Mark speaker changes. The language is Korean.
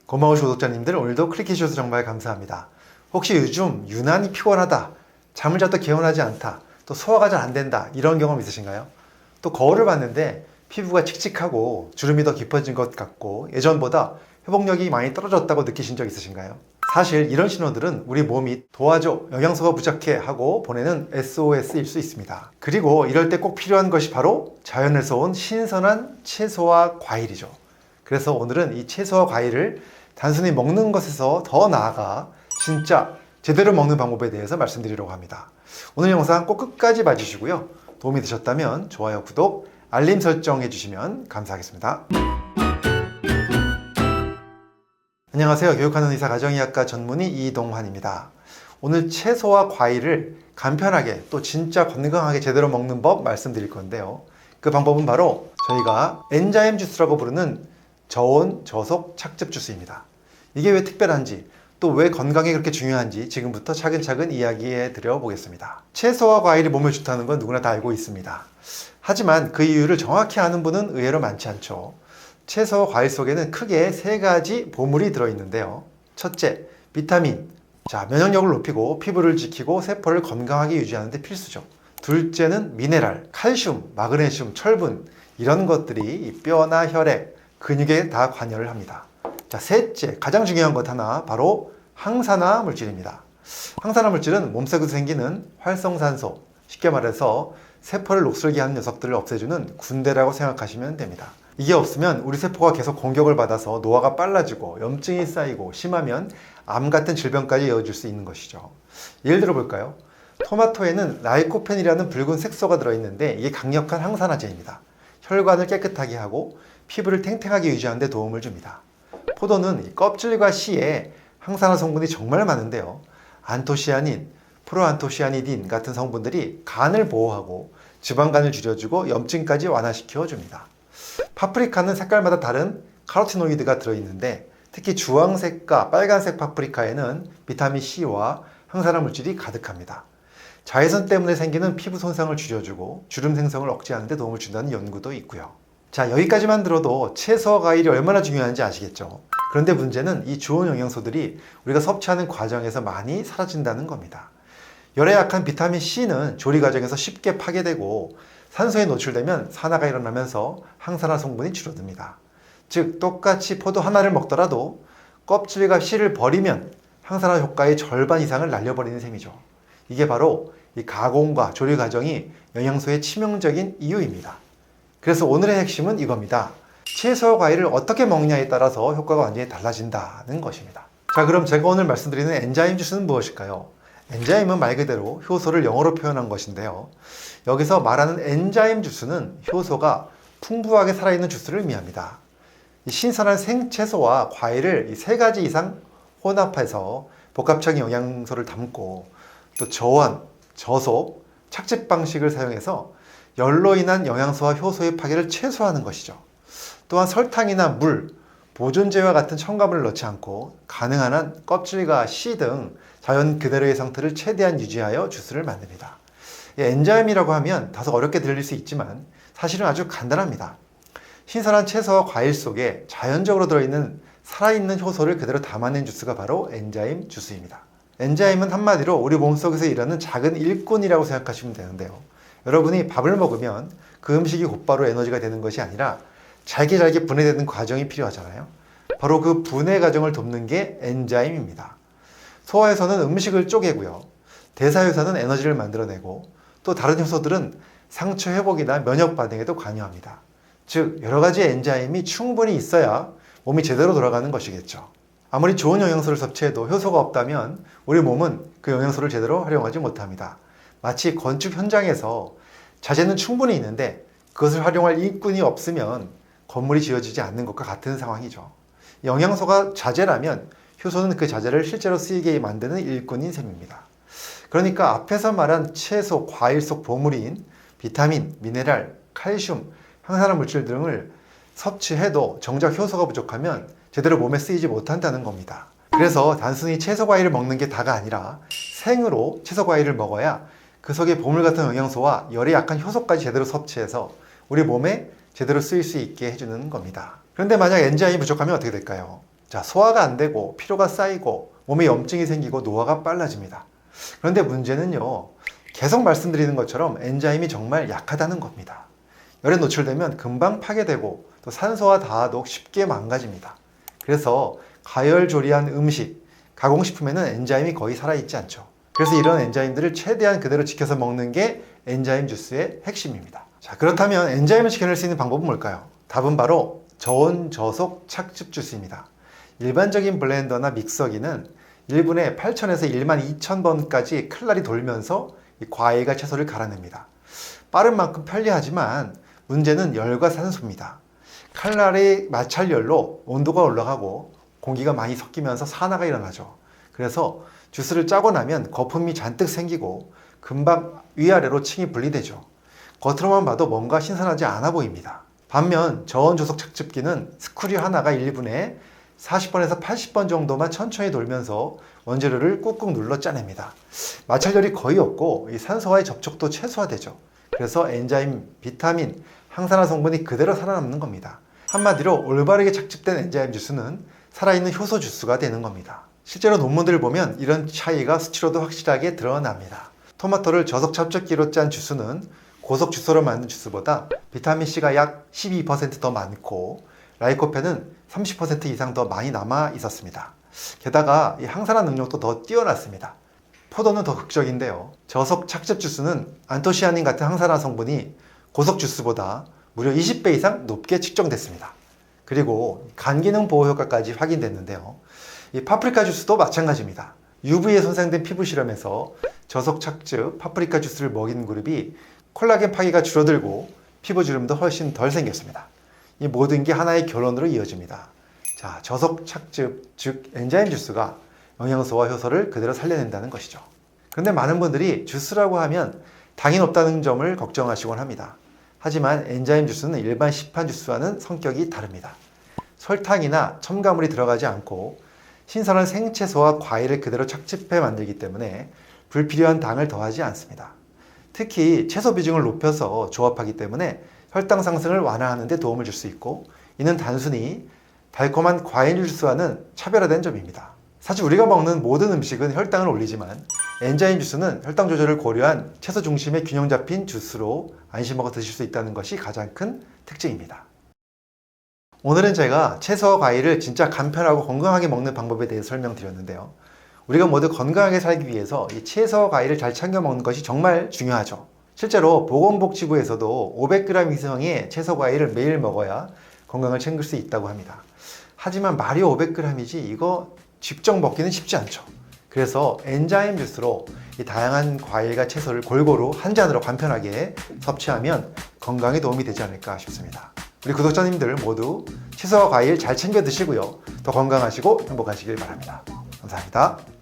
Speaker 1: 고마우신 구독자님들, 오늘도 클릭해주셔서 정말 감사합니다. 혹시 요즘 유난히 피곤하다, 잠을 자도 개운하지 않다, 또 소화가 잘 안 된다, 이런 경험 있으신가요? 또 거울을 봤는데 피부가 칙칙하고 주름이 더 깊어진 것 같고 예전보다 회복력이 많이 떨어졌다고 느끼신 적 있으신가요? 사실 이런 신호들은 우리 몸이 도와줘, 영양소가 부족해 하고 보내는 SOS일 수 있습니다. 그리고 이럴 때 꼭 필요한 것이 바로 자연에서 온 신선한 채소와 과일이죠. 그래서 오늘은 이 채소와 과일을 단순히 먹는 것에서 더 나아가 진짜 제대로 먹는 방법에 대해서 말씀드리려고 합니다. 오늘 영상 꼭 끝까지 봐주시고요. 도움이 되셨다면 좋아요, 구독, 알림 설정 해주시면 감사하겠습니다. 안녕하세요. 교육하는 의사 가정의학과 전문의 이동환입니다. 오늘 채소와 과일을 간편하게 또 진짜 건강하게 제대로 먹는 법 말씀드릴 건데요. 그 방법은 바로 저희가 엔자임 주스라고 부르는 저온, 저속, 착즙 주스입니다. 이게 왜 특별한지, 또 왜 건강에 그렇게 중요한지 지금부터 차근차근 이야기해 드려 보겠습니다. 채소와 과일이 몸에 좋다는 건 누구나 다 알고 있습니다. 하지만 그 이유를 정확히 아는 분은 의외로 많지 않죠. 채소와 과일 속에는 크게 세 가지 보물이 들어있는데요. 첫째, 비타민. 자, 면역력을 높이고 피부를 지키고 세포를 건강하게 유지하는 데 필수죠. 둘째는 미네랄, 칼슘, 마그네슘, 철분, 이런 것들이 이 뼈나 혈액, 근육에 다 관여를 합니다. 자, 셋째, 가장 중요한 것 하나, 바로 항산화 물질입니다. 항산화 물질은 몸속에서 생기는 활성산소, 쉽게 말해서 세포를 녹슬게 하는 녀석들을 없애주는 군대라고 생각하시면 됩니다. 이게 없으면 우리 세포가 계속 공격을 받아서 노화가 빨라지고 염증이 쌓이고 심하면 암 같은 질병까지 이어질 수 있는 것이죠. 예를 들어 볼까요? 토마토에는 라이코펜이라는 붉은 색소가 들어있는데 이게 강력한 항산화제입니다. 혈관을 깨끗하게 하고 피부를 탱탱하게 유지하는 데 도움을 줍니다. 포도는 이 껍질과 씨에 항산화 성분이 정말 많은데요. 안토시아닌, 프로안토시아니딘 같은 성분들이 간을 보호하고 지방간을 줄여주고 염증까지 완화시켜 줍니다. 파프리카는 색깔마다 다른 카로티노이드가 들어있는데 특히 주황색과 빨간색 파프리카에는 비타민 C와 항산화 물질이 가득합니다. 자외선 때문에 생기는 피부 손상을 줄여주고 주름 생성을 억제하는 데 도움을 준다는 연구도 있고요. 자, 여기까지만 들어도 채소와 과일이 얼마나 중요한지 아시겠죠? 그런데 문제는 이 좋은 영양소들이 우리가 섭취하는 과정에서 많이 사라진다는 겁니다. 열에 약한 비타민 C는 조리 과정에서 쉽게 파괴되고 산소에 노출되면 산화가 일어나면서 항산화 성분이 줄어듭니다. 즉, 똑같이 포도 하나를 먹더라도 껍질과 씨를 버리면 항산화 효과의 절반 이상을 날려버리는 셈이죠. 이게 바로 이 가공과 조리 과정이 영양소의 치명적인 이유입니다. 그래서 오늘의 핵심은 이겁니다. 채소와 과일을 어떻게 먹냐에 따라서 효과가 완전히 달라진다는 것입니다. 자, 그럼 제가 오늘 말씀드리는 엔자임 주스는 무엇일까요? 엔자임은 말 그대로 효소를 영어로 표현한 것인데요. 여기서 말하는 엔자임 주스는 효소가 풍부하게 살아있는 주스를 의미합니다. 이 신선한 생채소와 과일을 이 세 가지 이상 혼합해서 복합적인 영양소를 담고 또 저온, 저속, 착즙 방식을 사용해서 열로 인한 영양소와 효소의 파괴를 최소화하는 것이죠. 또한 설탕이나 물, 보존제와 같은 첨가물을 넣지 않고 가능한 한 껍질과 씨 등 자연 그대로의 상태를 최대한 유지하여 주스를 만듭니다. 엔자임이라고 하면 다소 어렵게 들릴 수 있지만 사실은 아주 간단합니다. 신선한 채소와 과일 속에 자연적으로 들어있는 살아있는 효소를 그대로 담아낸 주스가 바로 엔자임 주스입니다. 엔자임은 한마디로 우리 몸속에서 일하는 작은 일꾼이라고 생각하시면 되는데요. 여러분이 밥을 먹으면 그 음식이 곧바로 에너지가 되는 것이 아니라 잘게 분해되는 과정이 필요하잖아요. 바로 그 분해 과정을 돕는 게 엔자임입니다. 소화효소는 음식을 쪼개고요. 대사효소는 에너지를 만들어내고 또 다른 효소들은 상처 회복이나 면역 반응에도 관여합니다. 즉, 여러 가지 엔자임이 충분히 있어야 몸이 제대로 돌아가는 것이겠죠. 아무리 좋은 영양소를 섭취해도 효소가 없다면 우리 몸은 그 영양소를 제대로 활용하지 못합니다. 마치 건축 현장에서 자재는 충분히 있는데 그것을 활용할 일꾼이 없으면 건물이 지어지지 않는 것과 같은 상황이죠. 영양소가 자재라면 효소는 그 자재를 실제로 쓰이게 만드는 일꾼인 셈입니다. 그러니까 앞에서 말한 채소, 과일 속 보물인 비타민, 미네랄, 칼슘, 항산화 물질 등을 섭취해도 정작 효소가 부족하면 제대로 몸에 쓰이지 못한다는 겁니다. 그래서 단순히 채소, 과일을 먹는 게 다가 아니라 생으로 채소, 과일을 먹어야 그 속에 보물 같은 영양소와 열에 약한 효소까지 제대로 섭취해서 우리 몸에 제대로 쓰일 수 있게 해주는 겁니다. 그런데 만약 엔자임이 부족하면 어떻게 될까요? 자, 소화가 안 되고 피로가 쌓이고 몸에 염증이 생기고 노화가 빨라집니다. 그런데 문제는요, 계속 말씀드리는 것처럼 엔자임이 정말 약하다는 겁니다. 열에 노출되면 금방 파괴되고 또 산소와 닿아도 쉽게 망가집니다. 그래서 가열조리한 음식, 가공식품에는 엔자임이 거의 살아있지 않죠. 그래서 이런 엔자임들을 최대한 그대로 지켜서 먹는 게 엔자임 주스의 핵심입니다. 자, 그렇다면 엔자임을 지켜낼 수 있는 방법은 뭘까요? 답은 바로 저온 저속 착즙 주스입니다. 일반적인 블렌더나 믹서기는 1분에 8,000에서 12,000번까지 칼날이 돌면서 이 과일과 채소를 갈아냅니다. 빠른 만큼 편리하지만 문제는 열과 산소입니다. 칼날의 마찰열로 온도가 올라가고 공기가 많이 섞이면서 산화가 일어나죠. 그래서 주스를 짜고 나면 거품이 잔뜩 생기고 금방 위아래로 층이 분리되죠. 겉으로만 봐도 뭔가 신선하지 않아 보입니다. 반면 저온조속 착즙기는 스크류 하나가 1분에 40번에서 80번 정도만 천천히 돌면서 원재료를 꾹꾹 눌러 짜냅니다. 마찰열이 거의 없고 이 산소와의 접촉도 최소화되죠. 그래서 엔자임, 비타민, 항산화 성분이 그대로 살아남는 겁니다. 한마디로 올바르게 착즙된 엔자임 주스는 살아있는 효소 주스가 되는 겁니다. 실제로 논문들을 보면 이런 차이가 수치로도 확실하게 드러납니다. 토마토를 저속 착즙기로 짠 주스는 고속 주스로 만든 주스보다 비타민C가 약 12% 더 많고 라이코펜은 30% 이상 더 많이 남아 있었습니다. 게다가 이 항산화 능력도 더 뛰어났습니다. 포도는 더 극적인데요. 저속 착즙 주스는 안토시아닌 같은 항산화 성분이 고속 주스보다 무려 20배 이상 높게 측정됐습니다. 그리고 간 기능 보호 효과까지 확인됐는데요. 이 파프리카 주스도 마찬가지입니다. UV에 손상된 피부 실험에서 저속 착즙 파프리카 주스를 먹인 그룹이 콜라겐 파기가 줄어들고 피부 주름도 훨씬 덜 생겼습니다. 이 모든 게 하나의 결론으로 이어집니다. 자, 저속 착즙, 즉 엔자임 주스가 영양소와 효소를 그대로 살려낸다는 것이죠. 그런데 많은 분들이 주스라고 하면 당이 높다는 점을 걱정하시곤 합니다. 하지만 엔자임 주스는 일반 시판 주스와는 성격이 다릅니다. 설탕이나 첨가물이 들어가지 않고 신선한 생채소와 과일을 그대로 착즙해 만들기 때문에 불필요한 당을 더하지 않습니다. 특히 채소 비중을 높여서 조합하기 때문에 혈당 상승을 완화하는 데 도움을 줄 수 있고, 이는 단순히 달콤한 과일 주스와는 차별화된 점입니다. 사실 우리가 먹는 모든 음식은 혈당을 올리지만 엔자임 주스는 혈당 조절을 고려한 채소 중심의 균형 잡힌 주스로 안심하고 드실 수 있다는 것이 가장 큰 특징입니다. 오늘은 제가 채소와 과일을 진짜 간편하고 건강하게 먹는 방법에 대해 설명드렸는데요. 우리가 모두 건강하게 살기 위해서 이 채소와 과일을 잘 챙겨 먹는 것이 정말 중요하죠. 실제로 보건복지부에서도 500g 이상의 채소 과일을 매일 먹어야 건강을 챙길 수 있다고 합니다. 하지만 말이 500g이지 이거 직접 먹기는 쉽지 않죠. 그래서 엔자임 주스로 이 다양한 과일과 채소를 골고루 한 잔으로 간편하게 섭취하면 건강에 도움이 되지 않을까 싶습니다. 우리 구독자님들 모두 채소와 과일 잘 챙겨 드시고요. 더 건강하시고 행복하시길 바랍니다. 감사합니다.